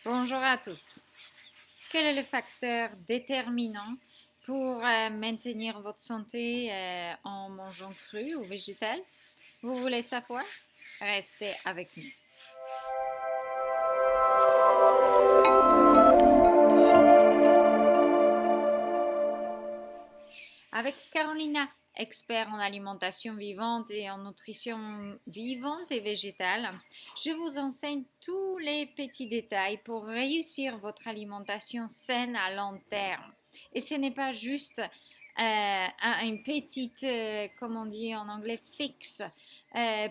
Bonjour à tous. Quel est le facteur déterminant pour maintenir votre santé en mangeant cru ou végétal? Vous voulez savoir? Restez avec nous. Avec Carolina, expert en alimentation vivante et en nutrition vivante et végétale, je vous enseigne tous les petits détails pour réussir votre alimentation saine à long terme. Et ce n'est pas juste une petite, comme on dit en anglais, fixe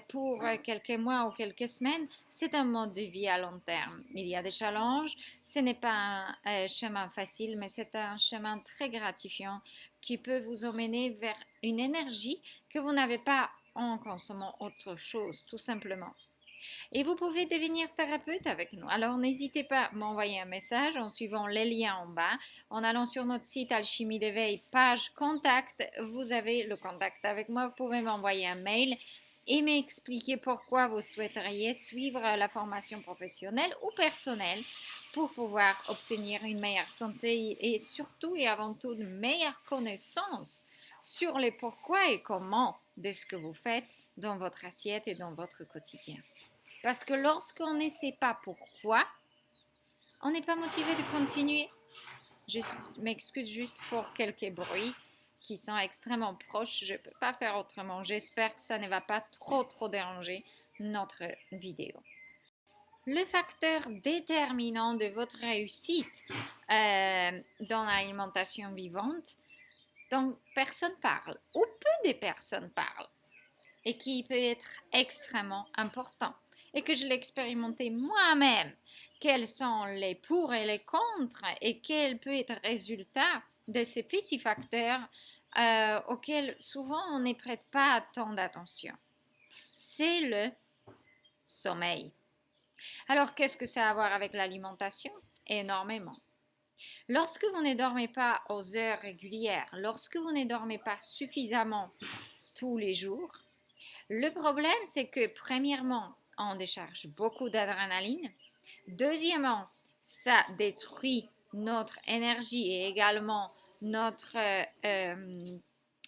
pour quelques mois ou quelques semaines. C'est un mode de vie à long terme. Il y a des challenges. Ce n'est pas un chemin facile, mais c'est un chemin très gratifiant qui peut vous emmener vers une énergie que vous n'avez pas en consommant autre chose, tout simplement. Et vous pouvez devenir thérapeute avec nous. Alors n'hésitez pas à m'envoyer un message en suivant les liens en bas. En allant sur notre site Alchimie d'éveil, page contact, vous avez le contact avec moi. Vous pouvez m'envoyer un mail et m'expliquer pourquoi vous souhaiteriez suivre la formation professionnelle ou personnelle pour pouvoir obtenir une meilleure santé et surtout et avant tout une meilleure connaissance sur les pourquoi et comment de ce que vous faites dans votre assiette et dans votre quotidien. Parce que lorsqu'on ne sait pas pourquoi, on n'est pas motivé de continuer. Je m'excuse juste pour quelques bruits qui sont extrêmement proches. Je ne peux pas faire autrement. J'espère que ça ne va pas trop déranger notre vidéo. Le facteur déterminant de votre réussite dans l'alimentation vivante, dont personne parle, ou peu de personnes parlent, et qui peut être extrêmement important, et que je l'ai expérimenté moi-même. Quels sont les pour et les contre, et quel peut être le résultat de ces petits facteurs auxquels souvent on ne prête pas tant d'attention. C'est le sommeil. Alors, qu'est-ce que ça a à voir avec l'alimentation? Énormément. Lorsque vous ne dormez pas aux heures régulières, lorsque vous ne dormez pas suffisamment tous les jours, le problème, c'est que premièrement, on décharge beaucoup d'adrénaline. Deuxièmement, ça détruit notre énergie et également notre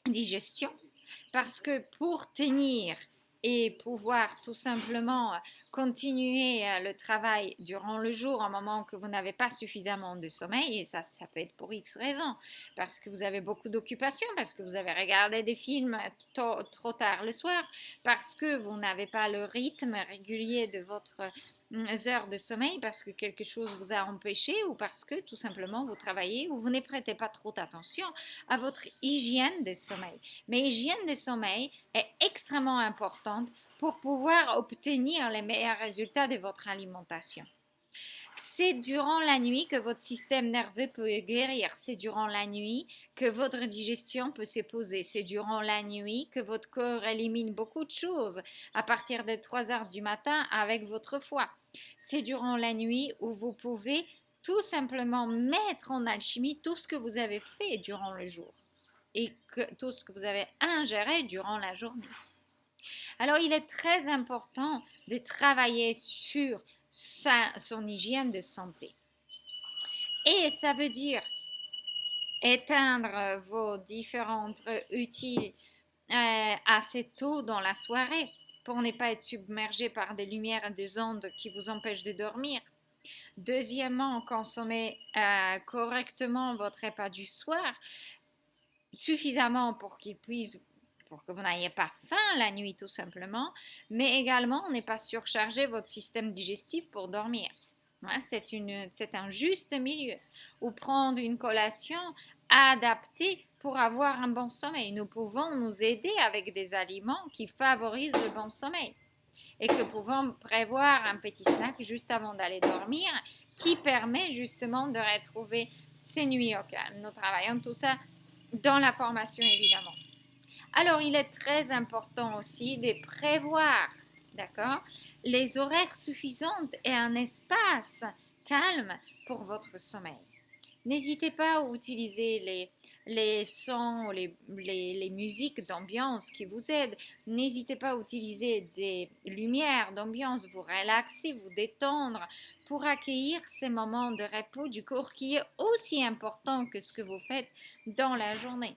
digestion. Parce que pour tenir et pouvoir tout simplement continuer le travail durant le jour au moment que vous n'avez pas suffisamment de sommeil, et ça peut être pour X raisons, parce que vous avez beaucoup d'occupations, parce que vous avez regardé des films trop tard le soir, parce que vous n'avez pas le rythme régulier de votre heures de sommeil, parce que quelque chose vous a empêché ou parce que tout simplement vous travaillez ou vous ne prêtez pas trop attention à votre hygiène de sommeil. Mais l'hygiène de sommeil est extrêmement importante pour pouvoir obtenir les meilleurs résultats de votre alimentation. C'est durant la nuit que votre système nerveux peut guérir. C'est durant la nuit que votre digestion peut se poser. C'est durant la nuit que votre corps élimine beaucoup de choses à partir des 3 heures du matin avec votre foie. C'est durant la nuit où vous pouvez tout simplement mettre en alchimie tout ce que vous avez fait durant le jour et tout ce que vous avez ingéré durant la journée. Alors, il est très important de travailler sur son hygiène de santé. Et ça veut dire éteindre vos différentes utiles assez tôt dans la soirée pour ne pas être submergé par des lumières et des ondes qui vous empêchent de dormir. Deuxièmement, consommer correctement votre repas du soir, suffisamment pour que vous n'ayez pas faim la nuit tout simplement, mais également ne pas surcharger votre système digestif pour dormir. C'est un juste milieu. Ou prendre une collation adaptée pour avoir un bon sommeil. Nous pouvons nous aider avec des aliments qui favorisent le bon sommeil et que pouvons prévoir un petit snack juste avant d'aller dormir qui permet justement de retrouver ces nuits au calme. Nous travaillons tout ça dans la formation évidemment. Alors, il est très important aussi de prévoir, d'accord, les horaires suffisants et un espace calme pour votre sommeil. N'hésitez pas à utiliser les sons, les musiques d'ambiance qui vous aident. N'hésitez pas à utiliser des lumières d'ambiance, vous relaxer, vous détendre pour accueillir ces moments de repos du corps qui est aussi important que ce que vous faites dans la journée.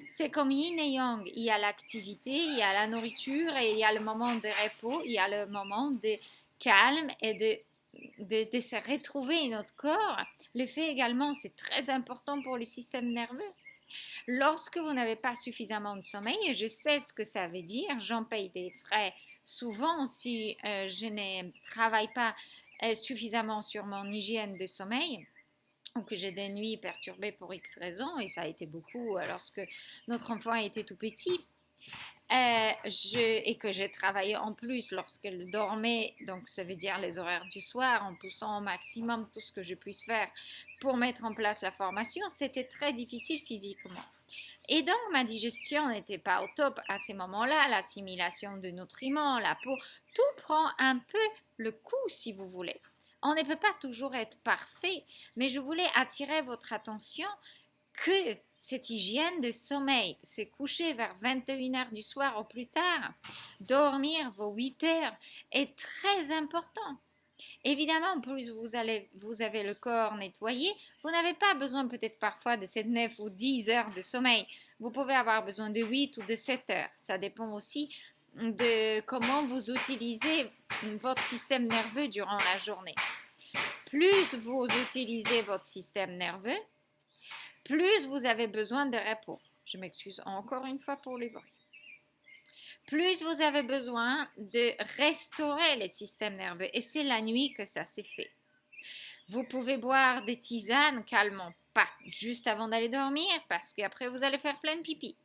C'est comme yin et yang, il y a l'activité, il y a la nourriture et il y a le moment de repos, il y a le moment de calme et de se retrouver notre corps. Le fait également, c'est très important pour le système nerveux. Lorsque vous n'avez pas suffisamment de sommeil, et je sais ce que ça veut dire, j'en paye des frais souvent si je ne travaille pas suffisamment sur mon hygiène de sommeil ou que j'ai des nuits perturbées pour X raisons, et ça a été beaucoup lorsque notre enfant était tout petit. Et que j'ai travaillé en plus lorsqu'elle dormait, donc ça veut dire les horaires du soir, en poussant au maximum tout ce que je puisse faire pour mettre en place la formation, c'était très difficile physiquement. Et donc ma digestion n'était pas au top à ces moments-là, l'assimilation de nutriments, la peau, tout prend un peu le coup si vous voulez. On ne peut pas toujours être parfait, mais je voulais attirer votre attention que cette hygiène de sommeil, se coucher vers 21h du soir au plus tard, dormir vos 8 heures est très important. Évidemment, plus vous avez le corps nettoyé, vous n'avez pas besoin peut-être parfois de ces 9 ou 10 heures de sommeil. Vous pouvez avoir besoin de 8 ou de 7 heures. Ça dépend aussi de comment vous utilisez votre système nerveux durant la journée. Plus vous utilisez votre système nerveux, plus vous avez besoin de repos. Je m'excuse encore une fois pour les bruits. Plus vous avez besoin de restaurer le système nerveux. Et c'est la nuit que ça s'est fait. Vous pouvez boire des tisanes calmement, pas juste avant d'aller dormir, parce qu'après vous allez faire plein de pipi.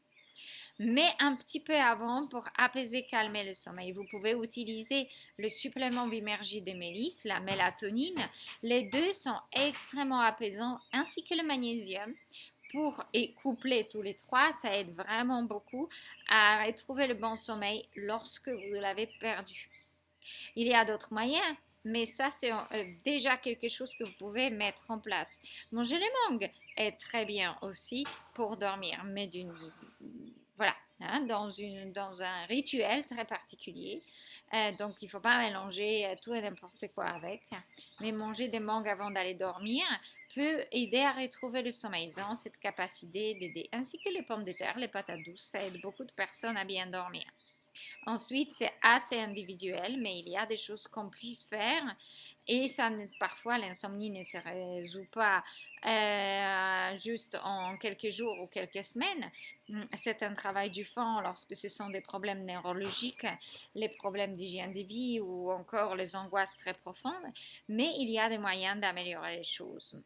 Mais un petit peu avant pour apaiser, calmer le sommeil. Vous pouvez utiliser le supplément Vimergy de Mélisse, la mélatonine. Les deux sont extrêmement apaisants, ainsi que le magnésium. Et coupler tous les trois, ça aide vraiment beaucoup à retrouver le bon sommeil lorsque vous l'avez perdu. Il y a d'autres moyens, mais ça c'est déjà quelque chose que vous pouvez mettre en place. Manger les mangues est très bien aussi pour dormir, mais voilà, hein, dans un rituel très particulier. Donc, il ne faut pas mélanger tout et n'importe quoi avec. Mais manger des mangues avant d'aller dormir peut aider à retrouver le sommeil. Ils ont cette capacité d'aider. Ainsi que les pommes de terre, les patates douces, ça aide beaucoup de personnes à bien dormir. Ensuite, c'est assez individuel, mais il y a des choses qu'on puisse faire et parfois l'insomnie ne se résout pas juste en quelques jours ou quelques semaines. C'est un travail du fond lorsque ce sont des problèmes neurologiques, les problèmes d'hygiène de vie ou encore les angoisses très profondes, mais il y a des moyens d'améliorer les choses.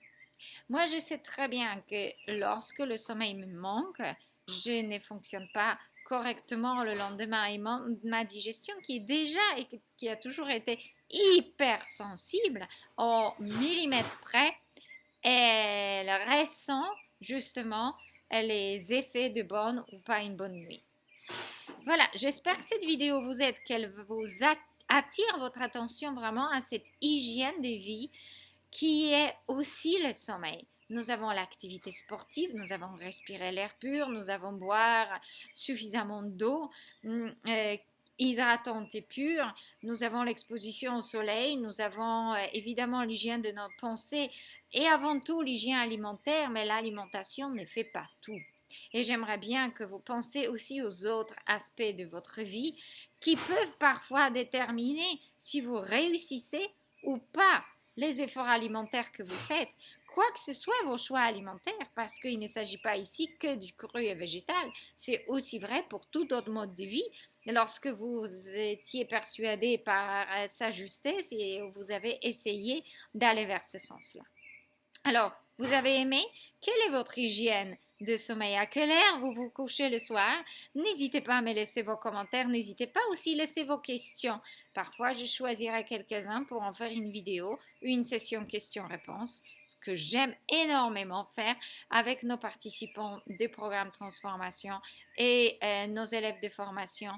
Moi, je sais très bien que lorsque le sommeil me manque, je ne fonctionne pas correctement le lendemain et ma digestion qui est déjà et qui a toujours été hyper sensible au millimètre près, elle ressent justement les effets de bonne ou pas une bonne nuit. Voilà, j'espère que cette vidéo vous aide, qu'elle vous attire votre attention vraiment à cette hygiène de vie qui est aussi le sommeil. Nous avons l'activité sportive, nous avons respiré l'air pur, nous avons boire suffisamment d'eau hydratante et pure, nous avons l'exposition au soleil, nous avons évidemment l'hygiène de notre pensée et avant tout l'hygiène alimentaire, mais l'alimentation ne fait pas tout. Et j'aimerais bien que vous pensiez aussi aux autres aspects de votre vie qui peuvent parfois déterminer si vous réussissez ou pas les efforts alimentaires que vous faites, quoi que ce soit vos choix alimentaires, parce qu'il ne s'agit pas ici que du cru et végétal, c'est aussi vrai pour tout autre mode de vie. Lorsque vous étiez persuadé par sa justesse et vous avez essayé d'aller vers ce sens-là. Alors, vous avez aimé? Quelle est votre hygiène de sommeil? À quelle heure vous vous couchez le soir? N'hésitez pas à me laisser vos commentaires. N'hésitez pas aussi à laisser vos questions. Parfois, je choisirai quelques-uns pour en faire une vidéo, une session questions-réponses, ce que j'aime énormément faire avec nos participants des programmes transformation et nos élèves de formation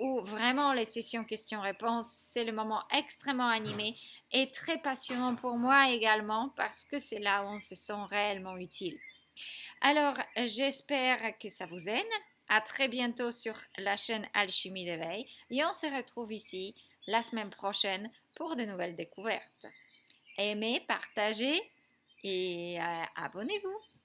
où vraiment les sessions questions-réponses, c'est le moment extrêmement animé et très passionnant pour moi également parce que c'est là où on se sent réellement utile. Alors, j'espère que ça vous aide. À très bientôt sur la chaîne Alchimie d'éveil et on se retrouve ici la semaine prochaine pour de nouvelles découvertes. Aimez, partagez et abonnez-vous.